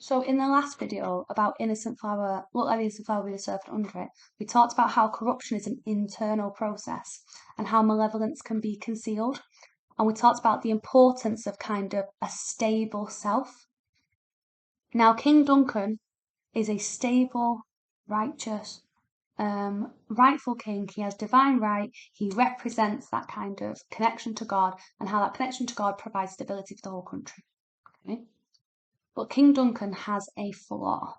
So in the last video about innocent flower, look like the innocent flower with a serpent under it, we talked about how corruption is an internal process and how malevolence can be concealed. And we talked about the importance of kind of a stable self. Now, King Duncan is a stable, righteous, rightful king. He has divine right. He represents that kind of connection to God and how that connection to God provides stability for the whole country. Okay? But King Duncan has a flaw.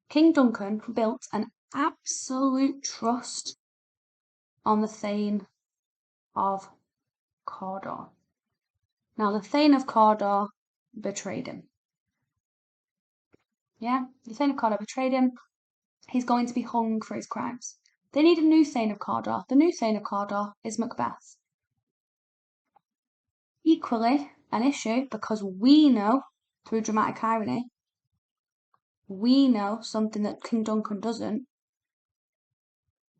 King Duncan built an absolute trust on the Thane of Cawdor. Now, the Thane of Cawdor betrayed him. Yeah, the Thane of Cawdor betrayed him. He's going to be hung for his crimes. They need a new Thane of Cawdor. The new Thane of Cawdor is Macbeth. Equally an issue because we know, through dramatic irony, we know something that King Duncan doesn't.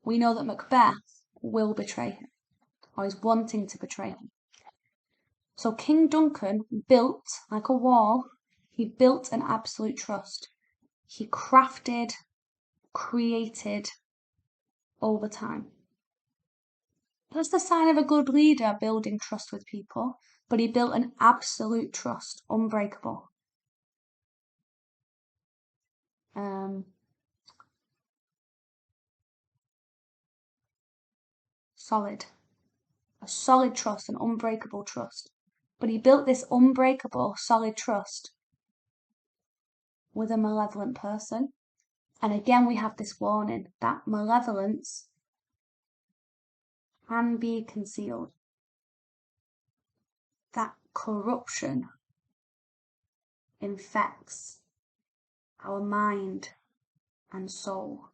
We know that Macbeth will betray him, or is wanting to betray him. So King Duncan built, like a wall, he built an absolute trust. He crafted, created over time. That's the sign of a good leader, building trust with people, but he built an absolute trust, unbreakable. Solid. A solid trust, an unbreakable trust. But he built this unbreakable, solid trust with a malevolent person. And again, we have this warning that malevolence can be concealed. That corruption infects our mind and soul.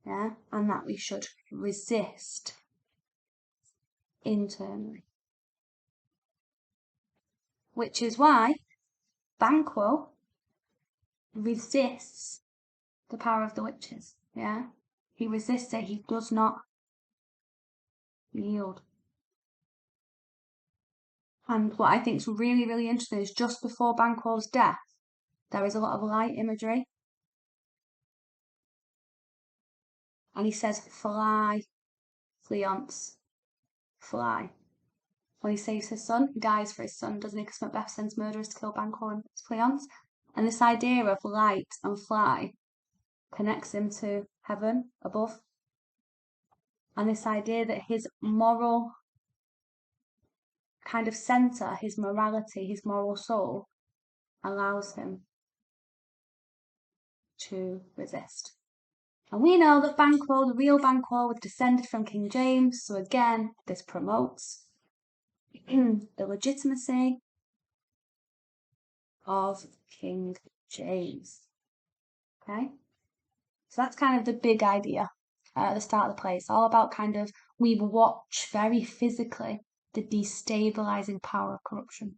Yeah, and that we should resist internally. Which is why Banquo resists the power of the witches. Yeah, he resists it. He does not yield. And what I think is really, really interesting is just before Banquo's death, there is a lot of light imagery. And he says, fly, Fleance, fly. When he saves his son, he dies for his son, doesn't he? Because Macbeth sends murderers to kill Banquo and Fleance. And this idea of light and fly connects him to heaven above. And this idea that his moral kind of centre, his morality, his moral soul, allows him to resist. And we know that Banquo, the real Banquo, was descended from King James. So again, this promotes the legitimacy of King James. Okay? So that's kind of the big idea at the start of the play. It's all about kind of, we watch very physically the destabilizing power of corruption.